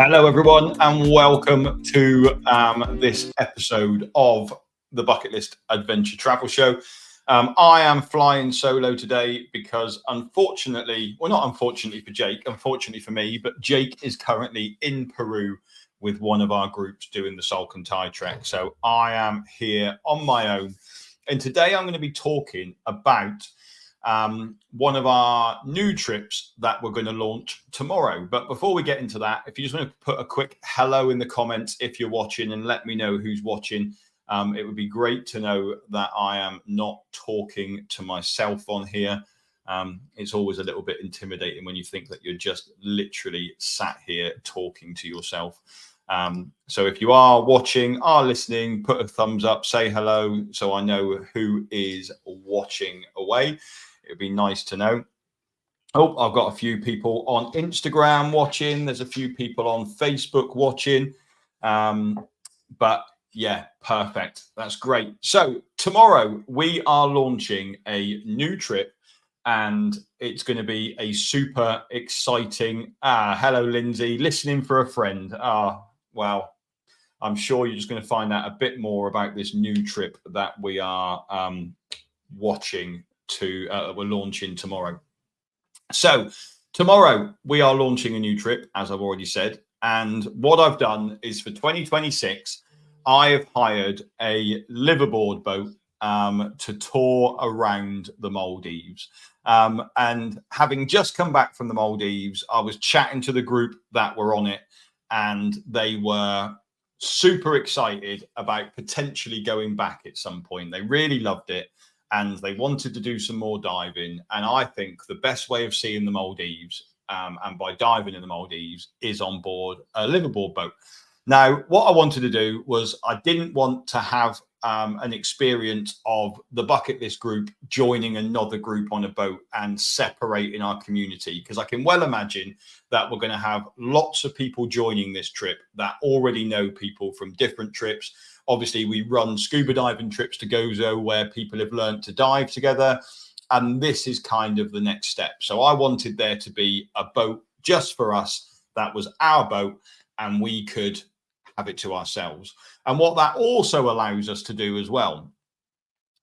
Hello, everyone, and welcome to this episode of the Bucket List Adventure Travel Show. I am flying solo today because unfortunately, well, not unfortunately for Jake, unfortunately for me, but Jake is currently in Peru with one of our groups doing the Salcantay trek. So I am here on my own. And today I'm going to be talking about one of our new trips that we're going to launch tomorrow. But before we get into that, if you just want to put a quick hello in the comments if you're watching and let me know who's watching, it would be great to know that I am not talking to myself on here. It's always a little bit intimidating when you think that you're just literally sat here talking to yourself. So if you are watching, are listening, put a thumbs up, say hello so I know who is watching away. It'd be nice to know. Oh, I've got a few people on Instagram watching. There's a few people on Facebook watching. But yeah, perfect. That's great. So tomorrow we are launching a new trip and it's going to be a super exciting. Hello, Lindsay. Listening for a friend. Well, I'm sure you're just going to find out a bit more about this new trip that we are we're launching tomorrow. So tomorrow we are launching a new trip, as I've already said. And what I've done is for 2026, I have hired a liveaboard boat to tour around the Maldives. And having just come back from the Maldives, I was chatting to the group that were on it, and they were super excited about potentially going back at some point. They really loved it and they wanted to do some more diving. And I think the best way of seeing the Maldives and by diving in the Maldives is on board a liveaboard boat. Now, what I wanted to do was I didn't want to have an experience of the bucket list group joining another group on a boat and separating our community, because I can well imagine that we're going to have lots of people joining this trip that already know people from different trips. Obviously, we run scuba diving trips to Gozo where people have learned to dive together. And this is kind of the next step. So I wanted there to be a boat just for us that was our boat and we could have it to ourselves. And what that also allows us to do as well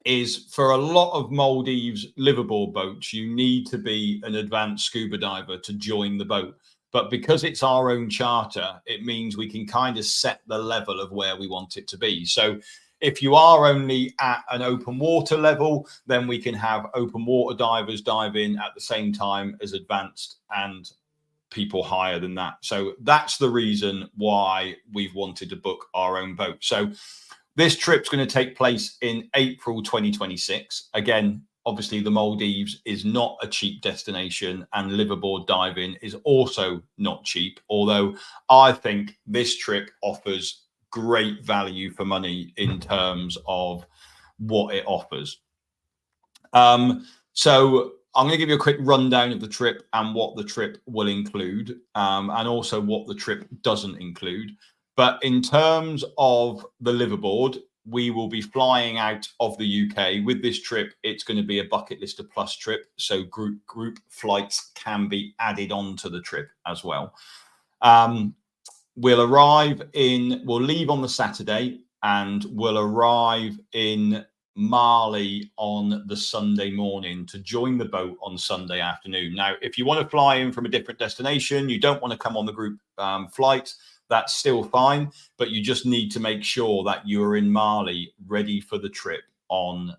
is, for a lot of Maldives liveaboard boats, you need to be an advanced scuba diver to join the boat. But because it's our own charter, it means we can kind of set the level of where we want it to be. So if you are only at an open water level, then we can have open water divers dive in at the same time as advanced and people higher than that. So that's the reason why we've wanted to book our own boat. So this trip's going to take place in April 2026. Again, obviously the Maldives is not a cheap destination and liveaboard diving is also not cheap, although I think this trip offers great value for money in terms of what it offers. So I'm going to give you a quick rundown of the trip and what the trip will include, and also what the trip doesn't include. But in terms of the liveaboard, we will be flying out of the UK. With this trip, it's going to be a Bucket Lister Plus trip. So group flights can be added on to the trip as well. We'll leave on the Saturday and we'll arrive in Mali on the Sunday morning to join the boat on Sunday afternoon. Now, if you want to fly in from a different destination, you don't want to come on the group flight, that's still fine, but you just need to make sure that you're in Mali ready for the trip on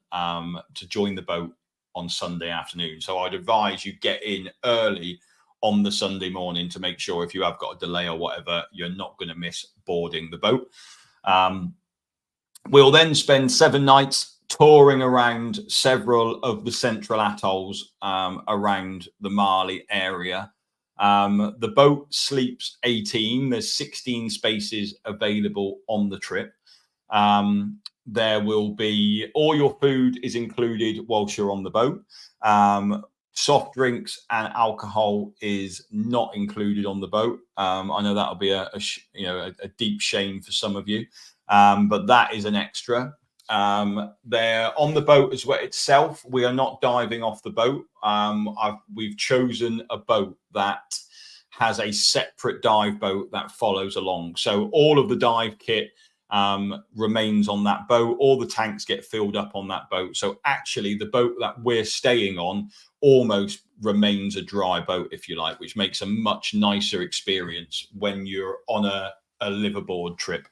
to join the boat on Sunday afternoon. So I'd advise you get in early on the Sunday morning to make sure if you have got a delay or whatever, you're not going to miss boarding the boat. We'll then spend 7 nights touring around several of the central atolls around the Mali area. The boat sleeps 18. There's 16 spaces available on the trip. There will be, all your food is included whilst you're on the boat. Soft drinks and alcohol is not included on the boat. I know that'll be a deep shame for some of you, but that is an extra. They're on the boat as well itself. We are not diving off the boat. We've chosen a boat that has a separate dive boat that follows along. So all of the dive kit remains on that boat. All the tanks get filled up on that boat. So actually the boat that we're staying on almost remains a dry boat, if you like, which makes a much nicer experience when you're on a liveaboard trip.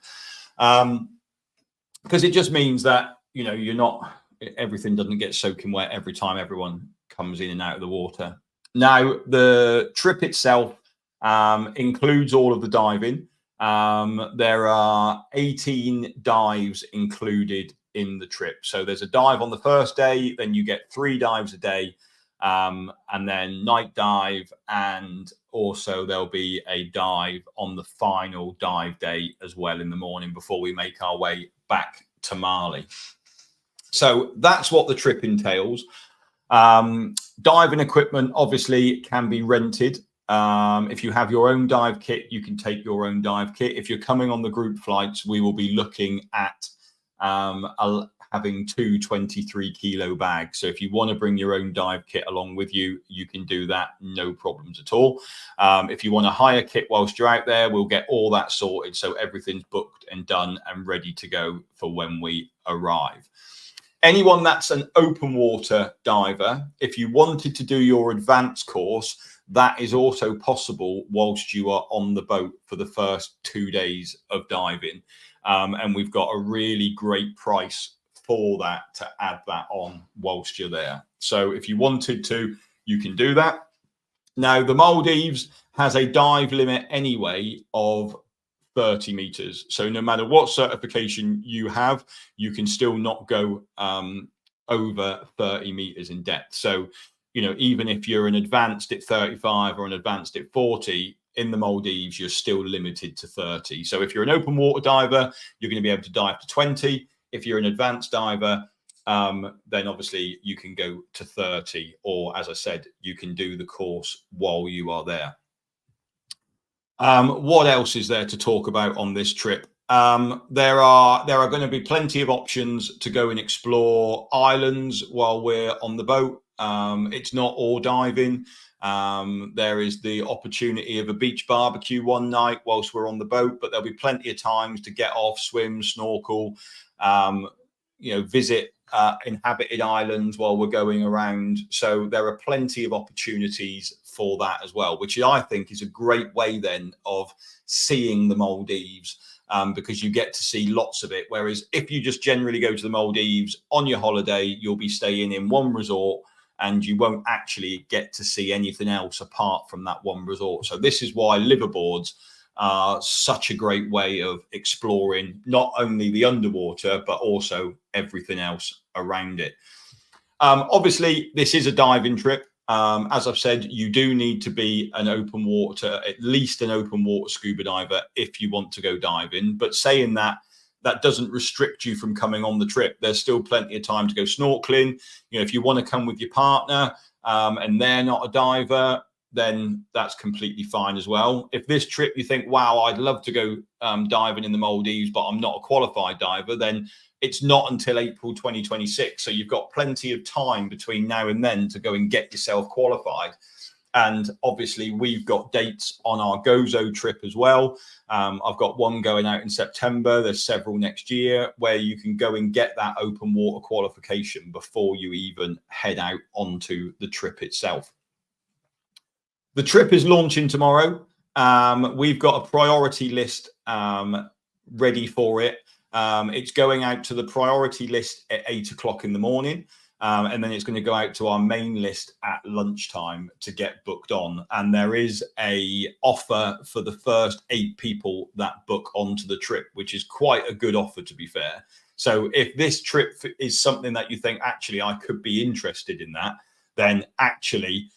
Because it just means that, you know, you're not, everything doesn't get soaking wet every time everyone comes in and out of the water. Now, the trip itself includes all of the diving. There are 18 dives included in the trip. So there's a dive on the first day, then you get 3 dives a day, and then night dive, and also there'll be a dive on the final dive day as well in the morning before we make our way back to Mali. So that's what the trip entails. Diving equipment obviously can be rented. If you have your own dive kit, you can take your own dive kit. If you're coming on the group flights, we will be looking at having 2 23-kilo bags. So if you want to bring your own dive kit along with you, you can do that, no problems at all. If you want to hire kit whilst you're out there, we'll get all that sorted. So everything's booked and done and ready to go for when we arrive. Anyone that's an open water diver, if you wanted to do your advanced course, that is also possible whilst you are on the boat for the first 2 days of diving. And we've got a really great price for that to add that on whilst you're there. So if you wanted to, you can do that. Now, the Maldives has a dive limit anyway of 30 meters. So no matter what certification you have, you can still not go over 30 meters in depth. So, you know, even if you're an advanced at 35 or an advanced at 40, in the Maldives, you're still limited to 30. So if you're an open water diver, you're going to be able to dive to 20. If you're an advanced diver, then obviously you can go to 30, or as I said, you can do the course while you are there. What else is there to talk about on this trip? There are going to be plenty of options to go and explore islands while we're on the boat. It's not all diving. There is the opportunity of a beach barbecue one night whilst we're on the boat, but there'll be plenty of times to get off, swim, snorkel, you know, visit inhabited islands while we're going around. So there are plenty of opportunities for that as well, which I think is a great way then of seeing the Maldives, because you get to see lots of it. Whereas if you just generally go to the Maldives on your holiday, you'll be staying in one resort and you won't actually get to see anything else apart from that one resort. So this is why liveaboards are such a great way of exploring not only the underwater, but also everything else around it. Obviously, this is a diving trip. As I've said, you do need to be an open water, at least an open water scuba diver if you want to go diving. But saying that, that doesn't restrict you from coming on the trip. There's still plenty of time to go snorkeling. You know, if you want to come with your partner and they're not a diver, then that's completely fine as well. If this trip you think, wow, I'd love to go diving in the Maldives, but I'm not a qualified diver, then it's not until April 2026. So you've got plenty of time between now and then to go and get yourself qualified. And obviously, we've got dates on our Gozo trip as well. I've got one going out in September. There's several next year where you can go and get that open water qualification before you even head out onto the trip itself. The trip is launching tomorrow. We've got a priority list ready for it. It's going out to the priority list at 8 o'clock in the morning. And then it's going to go out to our main list at lunchtime to get booked on. And there is a offer for the first 8 people that book onto the trip, which is quite a good offer, to be fair. So if this trip is something that you think, actually, I could be interested in that, then actually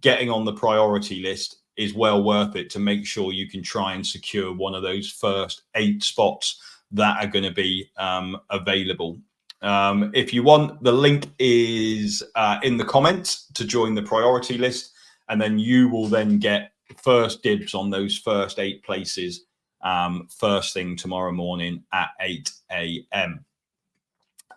getting on the priority list is well worth it to make sure you can try and secure one of those first 8 spots that are going to be available. If you want, the link is in the comments to join the priority list, and then you will then get first dibs on those first 8 places first thing tomorrow morning at 8 a.m.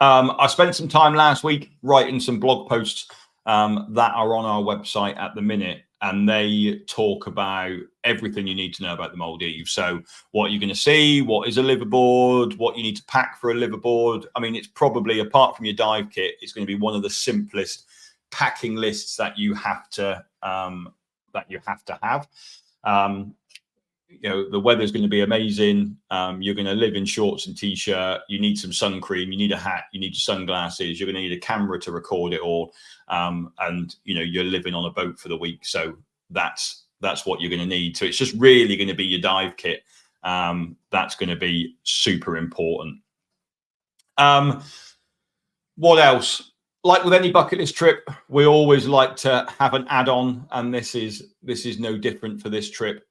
I spent some time last week writing some blog posts that are on our website at the minute, and they talk about everything you need to know about the Maldives. So what you're going to see, what is a liveaboard, what you need to pack for a liveaboard. I mean, it's probably, apart from your dive kit, it's going to be one of the simplest packing lists that you have to have. You know, the weather's going to be amazing. You're going to live in shorts and t-shirt. You need some sun cream. You need a hat. You need sunglasses. You're going to need a camera to record it all. And you know, you're living on a boat for the week, so that's what you're going to need. So it's just really going to be your dive kit. That's going to be super important. What else? Like with any bucket list trip, we always like to have an add-on, and this is no different for this trip.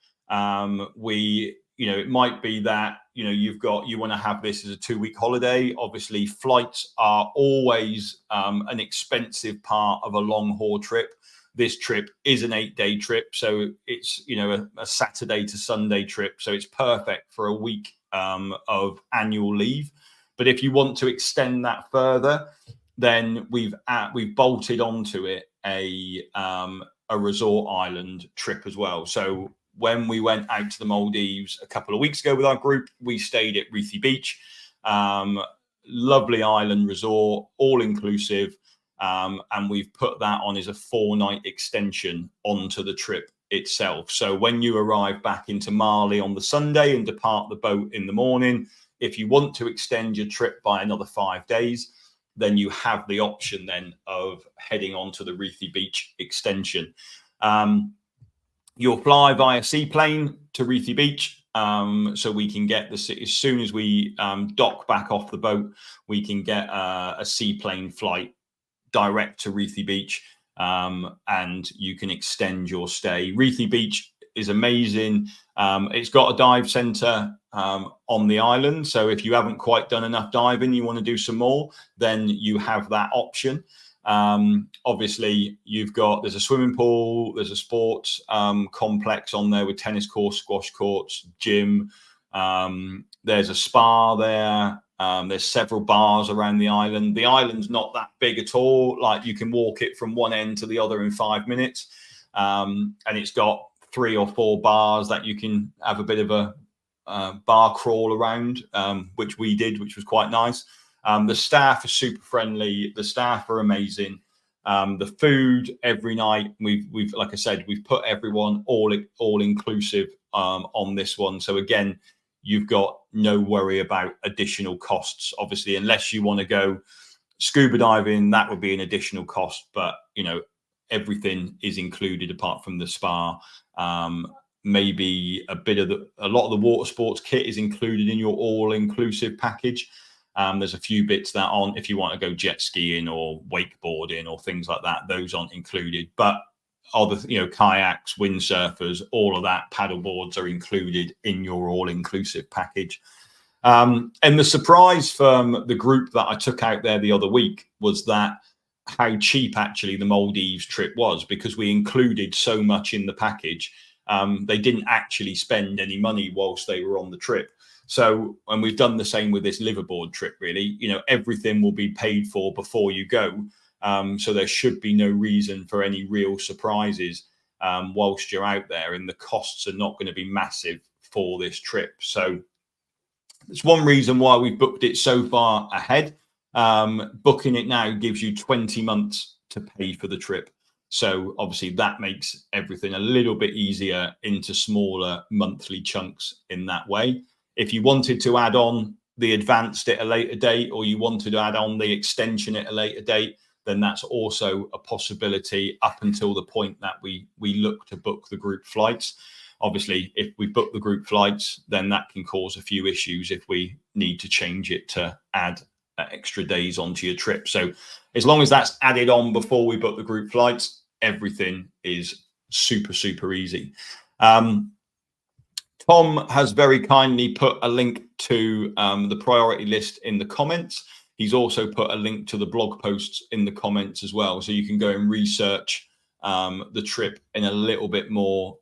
You know, it might be that, you know, you want to have this as a 2-week holiday. Obviously, flights are always an expensive part of a long haul trip. This trip is an 8-day trip, so it's, you know, a Saturday to Sunday trip, so it's perfect for a week of annual leave. But if you want to extend that further, then we've bolted onto it a resort island trip as well. So when we went out to the Maldives a couple of weeks ago with our group, we stayed at Reethy Beach, lovely island resort, all inclusive, and we've put that on as a 4-night extension onto the trip itself. So when you arrive back into Mali on the Sunday and depart the boat in the morning, if you want to extend your trip by another 5 days, then you have the option then of heading on to the Reethy Beach extension. You'll fly via seaplane to Reethy Beach, so we can get as soon as we dock back off the boat, we can get a seaplane flight direct to Reethy Beach, and you can extend your stay. Reethy Beach is amazing. It's got a dive center on the island, so if you haven't quite done enough diving, you want to do some more, then you have that option. Obviously, there's a swimming pool, there's a sports complex on there with tennis courts, squash courts, gym. There's a spa there. There's several bars around the island. The island's not that big at all. Like, you can walk it from one end to the other in 5 minutes. And it's got 3 or 4 bars that you can have a bit of a bar crawl around, which we did, which was quite nice. The staff are super friendly. The staff are amazing. The food every night, we've like I said, we've put everyone all inclusive on this one. So again, you've got no worry about additional costs. Obviously, unless you want to go scuba diving, that would be an additional cost. But you know, everything is included apart from the spa. Maybe a lot of the water sports kit is included in your all-inclusive package. There's a few bits that aren't, if you want to go jet skiing or wakeboarding or things like that, those aren't included. But other, you know, kayaks, windsurfers, all of that, paddle boards are included in your all-inclusive package. And the surprise from the group that I took out there the other week was that how cheap actually the Maldives trip was, because we included so much in the package. They didn't actually spend any money whilst they were on the trip. So, and we've done the same with this liveaboard trip, really. You know, everything will be paid for before you go. So there should be no reason for any real surprises whilst you're out there, and the costs are not going to be massive for this trip. So it's one reason why we've booked it so far ahead. Booking it now gives you 20 months to pay for the trip. So obviously that makes everything a little bit easier into smaller monthly chunks in that way. If you wanted to add on the advanced at a later date, or you wanted to add on the extension at a later date, then that's also a possibility up until the point that we look to book the group flights. Obviously, if we book the group flights, then that can cause a few issues if we need to change it to add extra days onto your trip. So as long as that's added on before we book the group flights, everything is super, super easy. Tom has very kindly put a link to the priority list in the comments. He's also put a link to the blog posts in the comments as well. So you can go and research the trip in a little bit more,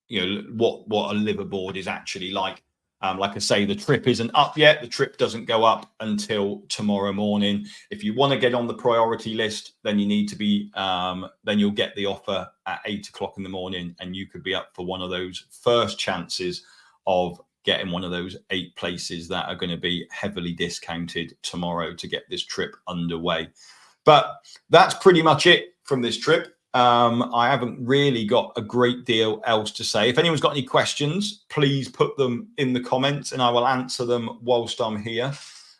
you know, what a liveaboard is actually like. Like I say, the trip isn't up yet. The trip doesn't go up until tomorrow morning. If you want to get on the priority list, then you need to be, then you'll get the offer at 8 o'clock in the morning, and you could be up for one of those first chances of getting one of those 8 places that are going to be heavily discounted tomorrow to get this trip underway. But that's pretty much it from this trip. I haven't really got a great deal else to say. If anyone's got any questions, please put them in the comments and I will answer them whilst I'm here.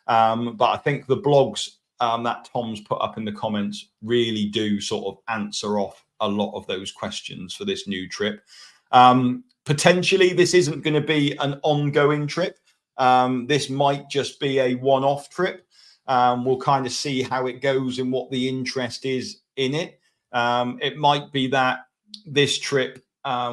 But I think the blogs that Tom's put up in the comments really do sort of answer off a lot of those questions for this new trip. Potentially, this isn't going to be an ongoing trip. This might just be a one-off trip. We'll kind of see how it goes and what the interest is in it. It might be that this trip,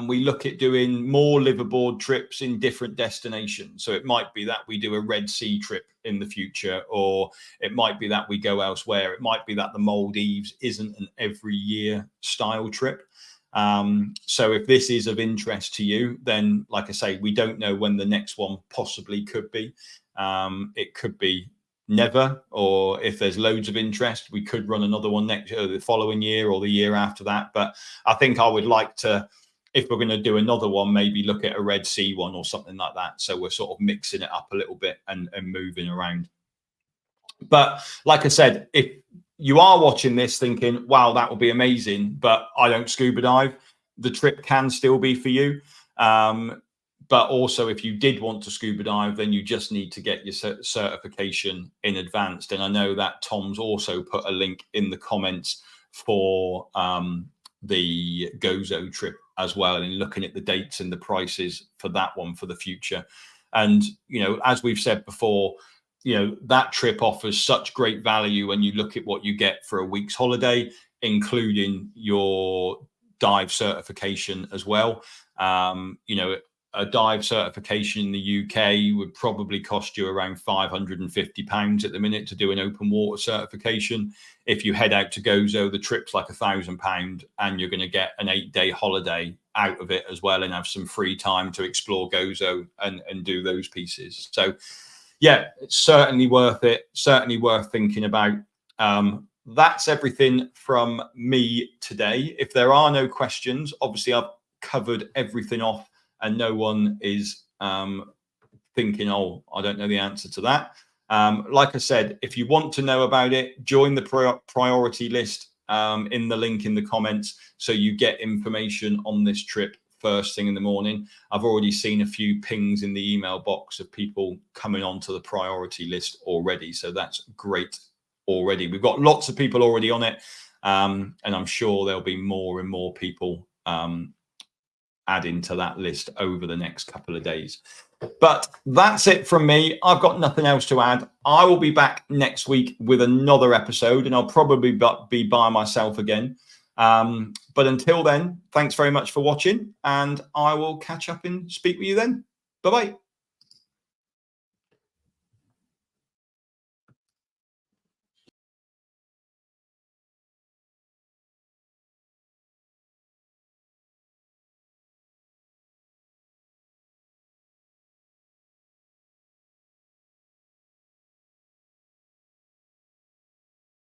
we look at doing more liveaboard trips in different destinations. So it might be that we do a Red Sea trip in the future, or it might be that we go elsewhere. It might be that the Maldives isn't an every year style trip. So if this is of interest to you, then like I say, we don't know when the next one possibly could be. It could be never, or if there's loads of interest, we could run another one next year, the following year, or the year after that. But I think I would like to, if we're going to do another one, maybe look at a Red Sea one or something like that. So we're sort of mixing it up a little bit and moving around. But like I said, if you are watching this thinking, wow, that would be amazing, but I don't scuba dive, the trip can still be for you. But also, if you did want to scuba dive, then you just need to get your certification in advance. And I know that Tom's also put a link in the comments for the Gozo trip as well, and looking at the dates and the prices for that one for the future. And, you know, as we've said before, you know, that trip offers such great value when you look at what you get for a week's holiday, including your dive certification as well. You know, a dive certification in the UK would probably cost you around £550 at the minute to do an open water certification. If you head out to Gozo, the trip's like £1,000, and you're going to get an 8-day holiday out of it as well, and have some free time to explore Gozo and do those pieces. So yeah, it's certainly worth it. Certainly worth thinking about. That's everything from me today. If there are no questions, obviously I've covered everything off, and no one is thinking, oh, I don't know the answer to that. Like I said, if you want to know about it, join the priority list in the link in the comments, so you get information on this trip first thing in the morning. I've already seen a few pings in the email box of people coming onto the priority list already. So that's great already. We've got lots of people already on it. And I'm sure there'll be more and more people adding to that list over the next couple of days. But that's it from me. I've got nothing else to add. I will be back next week with another episode, and I'll probably be by myself again. But until then, thanks very much for watching, and I will catch up and speak with you then. Bye-bye.